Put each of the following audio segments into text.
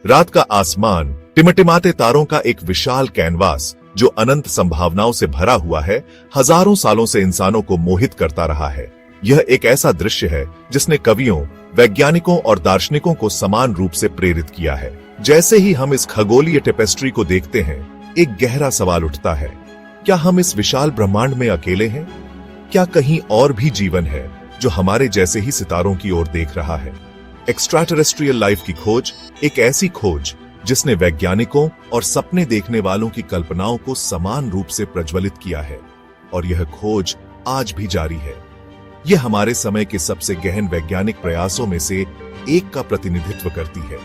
रात का आसमान टिमटिमाते तारों का एक विशाल कैनवास जो अनंत संभावनाओं से भरा हुआ है, हजारों सालों से इंसानों को मोहित करता रहा है। यह एक ऐसा दृश्य है जिसने कवियों, वैज्ञानिकों और दार्शनिकों को समान रूप से प्रेरित किया है। जैसे ही हम इस खगोलीय टेपेस्ट्री को देखते हैं, एक गहरा सवाल उठता है, क्या हम इस विशाल ब्रह्मांड में अकेले हैं? क्या कहीं और भी जीवन है जो हमारे जैसे ही सितारों की ओर देख रहा है? एक्स्ट्राटेरेस्ट्रियल लाइफ की खोज एक ऐसी खोज जिसने वैज्ञानिकों और सपने देखने वालों की कल्पनाओं को समान रूप से प्रज्वलित किया है, और यह खोज आज भी जारी है। यह हमारे समय के सबसे गहन वैज्ञानिक प्रयासों में से एक का प्रतिनिधित्व करती है।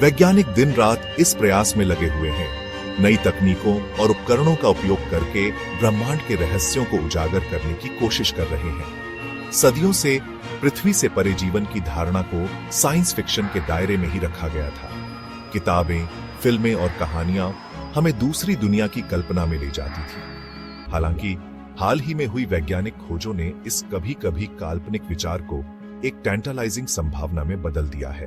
वैज्ञानिक दिन रात इस प्रयास में लगे हुए हैं, नई तकनीकों और उपकरणों का उपयोग करके ब्रह्मांड के रहस्यों को उजागर करने की कोशिश कर रहे हैं। सदियों से पृथ्वी से परे जीवन की धारणा को साइंस फिक्शन के दायरे में ही रखा गया था। किताबें, फिल्में और कहानियां हमें दूसरी दुनिया की कल्पना में ले जाती थी। हालांकि हाल ही में हुई वैज्ञानिक खोजों ने इस कभी कभी काल्पनिक विचार को एक टैंटलाइजिंग संभावना में बदल दिया है।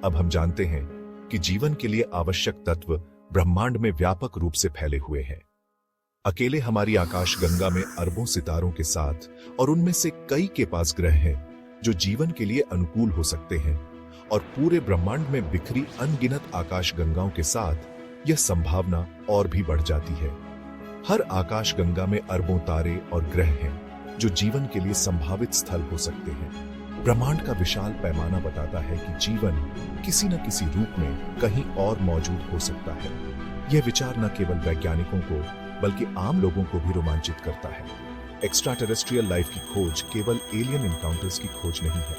अब हम जानते हैं कि जीवन के लिए आवश्यक तत्व ब्रह्मांड में व्यापक रूप से फैले हुए हैं। अकेले हमारी आकाश गंगा में अरबों सितारों के साथ, और उनमें से कई के पास ग्रह हैं जो जीवन के लिए अनुकूल हो सकते हैं, और पूरे ब्रह्मांड में बिखरी अनगिनत आकाश गंगाओं के साथ यह संभावना और भी बढ़ जाती है। हर आकाश गंगा में अरबों तारे और ग्रह हैं जो जीवन के लिए संभावित स्थल हो सकते हैं। ब्रह्मांड का विशाल पैमाना बताता है कि जीवन किसी न किसी रूप में कहीं और मौजूद हो सकता है। यह विचार न केवल वैज्ञानिकों को बल्कि आम लोगों को भी रोमांचित करता है। एक्स्ट्राटेरेस्ट्रियल लाइफ की खोज केवल एलियन एनकाउंटर्स की खोज नहीं है,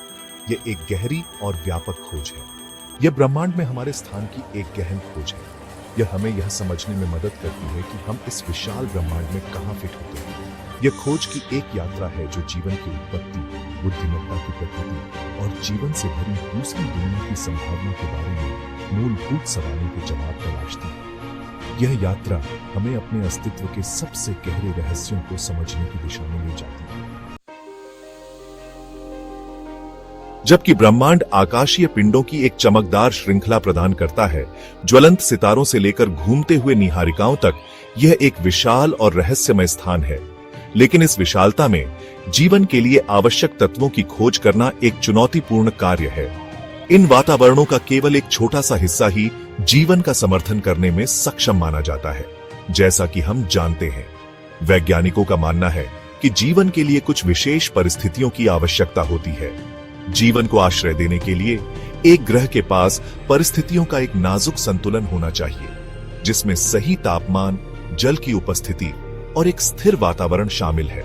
यह एक गहरी और व्यापक खोज है। यह ब्रह्मांड में हमारे स्थान की एक गहन खोज है। यह हमें यह समझने में मदद करती है कि हम इस विशाल ब्रह्मांड में कहां फिट होते हैं। यह खोज की एक यात्रा है जो जीवन की उत्पत्ति, बुद्धिमत्ता की प्रकृति और जीवन से भरी दूसरी दुनिया की संभावना के बारे में मूलभूत सवालों के जवाब तलाशती है। यह यात्रा हमें अपने अस्तित्व के सबसे गहरे रहस्यों को समझने की दिशा में ले जाती है। जबकि ब्रह्मांड आकाशीय पिंडों की एक चमकदार श्रृंखला प्रदान करता है, ज्वलंत सितारों से लेकर घूमते हुए निहारिकाओं तक, यह एक विशाल और रहस्यमय स्थान है। लेकिन इस विशालता में जीवन के लिए आवश्यक तत्वों की खोज करना एक चुनौतीपूर्ण कार्य है। इन वातावरणों का केवल एक छोटा सा हिस्सा ही जीवन का समर्थन करने में सक्षम माना जाता है। जैसा कि हम जानते हैं, वैज्ञानिकों का मानना है कि जीवन के लिए कुछ विशेष परिस्थितियों की आवश्यकता होती है। जीवन को आश्रय देने के लिए एक ग्रह के पास परिस्थितियों का एक नाजुक संतुलन होना चाहिए, जिसमें सही तापमान, जल की उपस्थिति और एक स्थिर वातावरण शामिल है।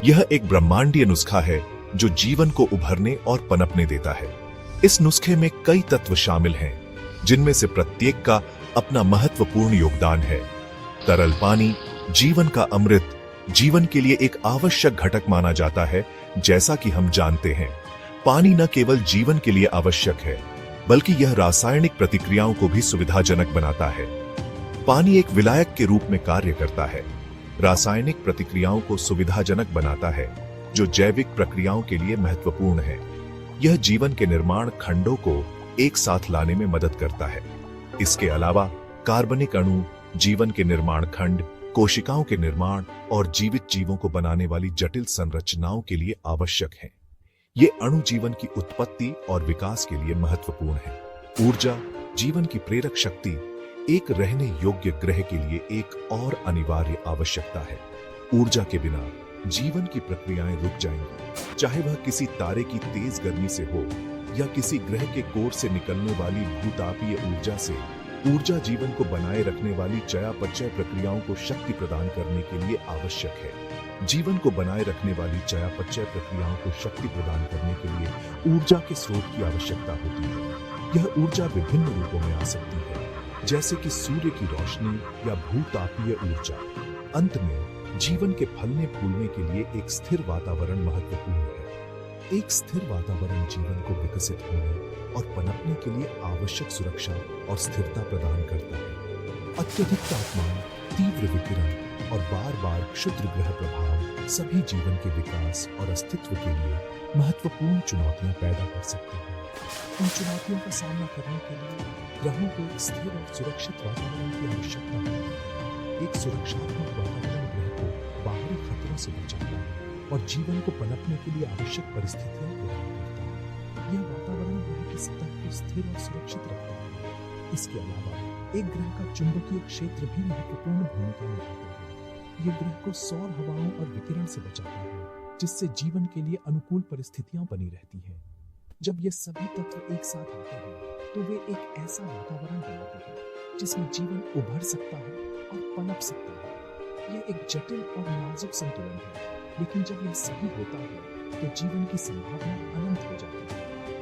यह एक ब्रह्मांडीय नुस्खा है जो जीवन को उभरने और पनपने देता है। इस नुस्खे में कई तत्व शामिल हैं, जिनमें से प्रत्येक का अपना महत्वपूर्ण योगदान है। तरल पानी, जीवन का अमृत, जीवन के लिए एक आवश्यक घटक माना जाता है। जैसा कि हम जानते हैं, पानी न केवल जीवन के लिए आवश्यक है, बल्कि यह रासायनिक प्रतिक्रियाओं को भी सुविधाजनक बनाता है। पानी एक विलायक के रूप में कार्य करता है, रासायनिक प्रतिक्रियाओं को सुविधाजनक बनाता है, जो जैविक प्रक्रियाओं के लिए महत्वपूर्ण है। यह जीवन के निर्माण खंडों को एक साथ लाने में मदद करता है। इसके अलावा कार्बनिक अणु जीवन के निर्माण खंड, कोशिकाओं के निर्माण और जीवित जीवों को बनाने वाली जटिल संरचनाओं के लिए आवश्यक हैं। ये अणु जीवन की उत्पत्ति और विकास के लिए महत्वपूर्ण है। ऊर्जा, जीवन की प्रेरक शक्ति, एक रहने योग्य ग्रह के लिए एक और अनिवार्य आवश्यकता है। ऊर्जा के बिना जीवन की प्रक्रियाएं रुक जाएंगी, चाहे वह किसी तारे की तेज गर्मी से हो या किसी ग्रह के कोर से निकलने वाली भूतापीय ऊर्जा से। ऊर्जा जीवन को बनाए रखने वाली चयापचय प्रक्रियाओं को शक्ति प्रदान करने के लिए आवश्यक है। जीवन को बनाए रखने वाली चयापचय प्रक्रियाओं को शक्ति प्रदान करने के लिए ऊर्जा के स्रोत की आवश्यकता होती है। यह ऊर्जा विभिन्न रूपों में आ सकती है, जैसे कि सूर्य की रोशनी या भूतापीय ऊर्जा। अंत में जीवन के फलने फूलने के लिए एक स्थिर वातावरण महत्वपूर्ण है। एक स्थिर वातावरण जीवन को विकसित होने और पनपने के लिए आवश्यक सुरक्षा और स्थिरता प्रदान करता है। अत्यधिक तापमान, तीव्र विकिरण और बार-बार क्षुद्र ग्रह प्रभाव सभी जीवन के विकास और अस्तित्व के लिए महत्वपूर्ण चुनौतियां पैदा कर सकते हैं। इन चुनौतियों का सामना करने के लिए ग्रहों को एक स्थिर और सुरक्षित वातावरण की आवश्यकता है। एक सुरक्षात्मक वातावरण ग्रह को बाहरी खतरों से बचाता है और जीवन को पनपने के लिए आवश्यक परिस्थितियां प्रदान करता है। यह वातावरण ग्रह की सतह को स्थिर और सुरक्षित रखता है। इसके अलावा एक ग्रह का चुंबकीय क्षेत्र भी महत्वपूर्ण भूमिका निभाता है। यह ग्रह को सौर हवाओं और विकिरण से बचाता है, जिससे जीवन के लिए अनुकूल परिस्थितियां बनी रहती हैं। जब ये सभी तत्व एक साथ आते हैं तो वे एक ऐसा वातावरण बनाते हैं जिसमें जीवन उभर सकता है और पनप सकता है। यह एक जटिल और नाजुक संतुलन है, लेकिन जब यह सही होता है तो जीवन की संभावना अनंत हो जाती है।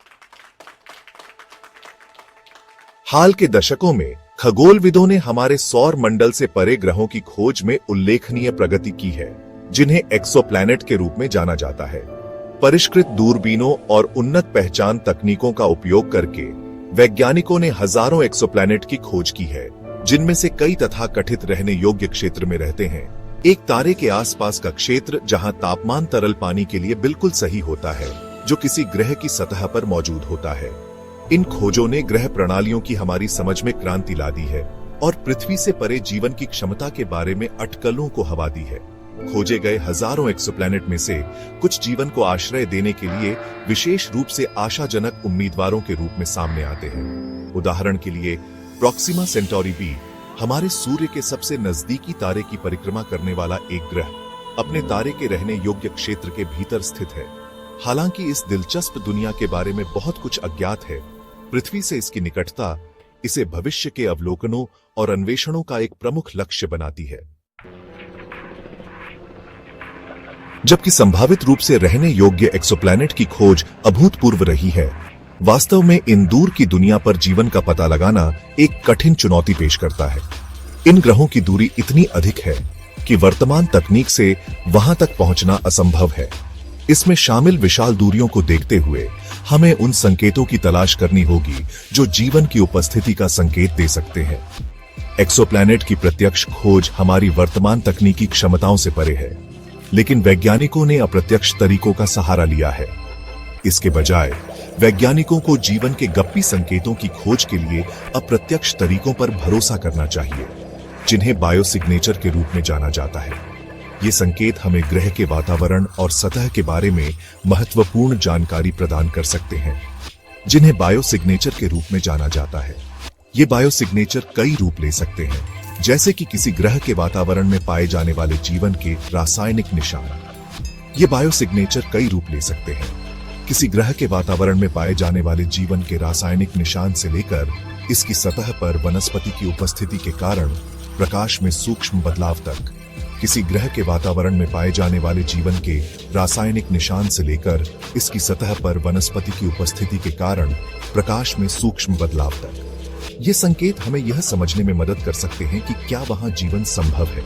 हाल के दशकों में खगोलविदों ने हमारे सौर मंडल से परे ग्रहों की खोज में उल्लेखनीय प्रगति की है, जिन्हें एक्सोप्लैनेट के रूप में जाना जाता है। परिष्कृत दूरबीनों और उन्नत पहचान तकनीकों का उपयोग करके वैज्ञानिकों ने हजारों एक्सोप्लैनेट की खोज की है, जिनमें से कई तथाकथित रहने योग्य क्षेत्र में रहते हैं। एक तारे के आसपास का क्षेत्र जहां तापमान तरल पानी के लिए बिल्कुल सही होता है, जो किसी ग्रह की सतह पर मौजूद होता है। इन खोजों ने ग्रह प्रणालियों की हमारी समझ में क्रांति ला दी है और पृथ्वी से परे जीवन की क्षमता के बारे में अटकलों को हवा दी है। खोजे गए हजारों एक्सोप्लैनेट में से कुछ जीवन को आश्रय देने के लिए विशेष रूप से आशाजनक उम्मीदवारों के रूप में सामने आते हैं। उदाहरण के लिए प्रॉक्सिमा सेंटोरी बी, हमारे सूर्य के सबसे नजदीकी तारे की परिक्रमा करने वाला एक ग्रह, अपने तारे के रहने योग्य क्षेत्र के भीतर स्थित है। हालांकि इस दिलचस्प दुनिया के बारे में बहुत कुछ अज्ञात है। पृथ्वी से इसकी निकटता इसे भविष्य के अवलोकनों और अन्वेषणों का एक प्रमुख लक्ष्य बनाती है। जबकि संभावित रूप से रहने योग्य एक्सोप्लैनेट की खोज अभूतपूर्व रही है, वास्तव में इन दूर की दुनिया पर जीवन का पता लगाना एक कठिन चुनौती पेश करता है। इन ग्रहों की दूरी इतनी अधिक है कि वर्तमान तकनीक से वहां तक पहुंचना असंभव है। इसमें शामिल विशाल दूरियों को देखते हुए हमें उन संकेतों की तलाश करनी होगी जो जीवन की उपस्थिति का संकेत दे सकते हैं। एक्सोप्लैनेट की प्रत्यक्ष खोज हमारी वर्तमान तकनीकी क्षमताओं से परे है, लेकिन वैज्ञानिकों ने अप्रत्यक्ष तरीकों का सहारा लिया है। इसके बजाय वैज्ञानिकों को जीवन के गप्पी संकेतों की खोज के लिए अप्रत्यक्ष तरीकों पर भरोसा करना चाहिए, जिन्हें बायोसिग्नेचर के रूप में जाना जाता है। ये संकेत हमें ग्रह के वातावरण और सतह के बारे में महत्वपूर्ण जानकारी प्रदान कर सकते हैं, जिन्हें बायोसिग्नेचर के रूप में जाना जाता है। ये बायोसिग्नेचर कई रूप ले सकते हैं, जैसे कि किसी ग्रह के वातावरण में पाए जाने वाले जीवन के रासायनिक निशान। ये बायोसिग्नेचर कई रूप ले सकते हैं, किसी ग्रह के वातावरण में पाए जाने वाले जीवन के रासायनिक निशान से लेकर इसकी सतह पर वनस्पति की उपस्थिति के कारण प्रकाश में सूक्ष्म बदलाव तक। किसी ग्रह के वातावरण में पाए जाने वाले जीवन के रासायनिक निशान से लेकर इसकी सतह पर वनस्पति की उपस्थिति के कारण प्रकाश में सूक्ष्म बदलाव तक। ये संकेत हमें यह समझने में मदद कर सकते हैं कि क्या वहां जीवन संभव है।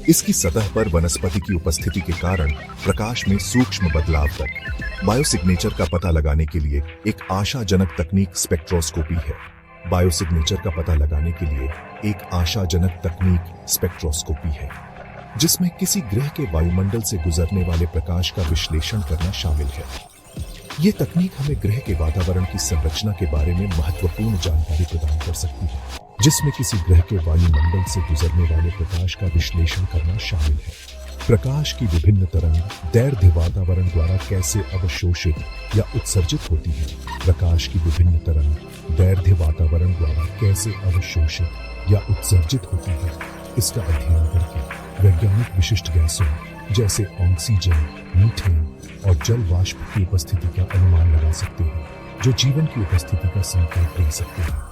इसकी सतह पर वनस्पति की उपस्थिति के कारण प्रकाश में सूक्ष्म बदलाव तक। बायोसिग्नेचर का पता लगाने के लिए एक आशाजनक तकनीक स्पेक्ट्रोस्कोपी है। बायोसिग्नेचर का पता लगाने के लिए एक आशाजनक तकनीक स्पेक्ट्रोस्कोपी है, जिसमें किसी ग्रह के वायुमंडल से गुजरने वाले प्रकाश का विश्लेषण करना शामिल है। ये तकनीक हमें ग्रह के वातावरण की संरचना के बारे में महत्वपूर्ण जानकारी प्रदान कर सकती है, जिसमें किसी ग्रह के वायुमंडल से गुजरने वाले प्रकाश का विश्लेषण करना शामिल है। प्रकाश की विभिन्न तरंग दैर्ध्य वातावरण द्वारा कैसे अवशोषित या उत्सर्जित होती है। प्रकाश की विभिन्न तरंग दैर्ध्य वातावरण द्वारा कैसे अवशोषित या उत्सर्जित होती है, इसका अध्ययन करके वैज्ञानिक विशिष्ट गैसों जैसे ऑक्सीजन, मीथेन और जल वाष्प की उपस्थिति का अनुमान लगा सकते हैं, जो जीवन की उपस्थिति का संकेत दे सकते हैं।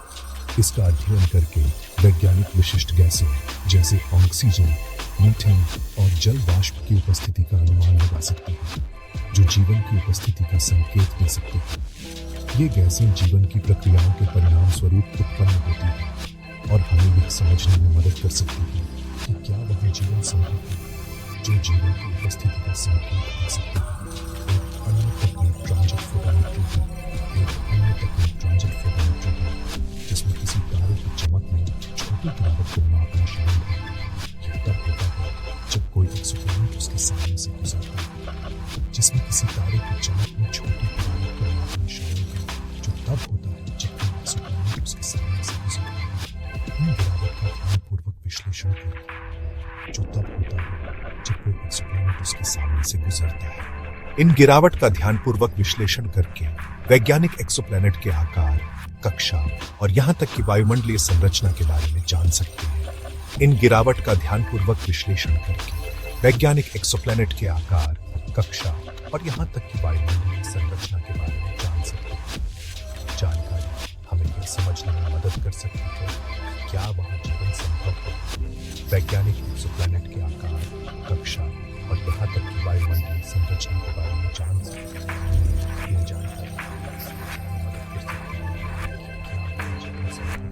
इसका अध्ययन करके वैज्ञानिक विशिष्ट गैसों जैसे ऑक्सीजन, मीथेन और जल वाष्प की उपस्थिति का अनुमान लगा सकते हैं, जो जीवन की उपस्थिति का संकेत दे सकते हैं। ये गैसें जीवन की प्रक्रियाओं के परिणाम स्वरूप उत्पन्न होती हैं और हमें यह समझने में मदद कर सकती है कि क्या वह जीवन संभव है, जो जीवन की उपस्थिति का संकेत दे सकते हैं। एक अन्य तकनीक ट्रांजिट फोटोमेट्री है। जिसमें किसी तारे की चमक में छोटी गिरावट को मापना शामिल है। यह तब होता है जब कोई एक्सोप्लैनेट उसके सामने से गुजरता है। जिसमें किसी तारे की चमक में छोटी गिरावट को मापना शामिल है, जो तब तब होता है जब कोई एक्सोप्लैनेट उसके सामने से गुजरता है। इन गिरावट का ध्यानपूर्वक विश्लेषण करें। जो तब होता है जब कोई एक्सोप्लैनेट उसके सामने से गुजरता है। इन गिरावट का ध्यानपूर्वक विश्लेषण करके वैज्ञानिक एक्सोप्लैनेट के आकार, कक्षा और यहां तक कि वायुमंडलीय संरचना के बारे में जान सकते हैं। इन गिरावट का ध्यानपूर्वक विश्लेषण करके वैज्ञानिक एक्सोप्लैनेट के आकार, कक्षा और यहां तक कि वायुमंडलीय संरचना के बारे में जान सकते हैं। जानकारी हमें यह समझने में मदद कर सकती है कि क्या वहां जीवन संभव है। वैज्ञानिक एक्सोप्लैनेट के आकार, कक्षा और यहां तक कि वायुमंडलीय संरचना के बारे में जान सकते हैं। यह जानकारी हमें मदद कर सकती है कि क्या वहां जीवन संभव है।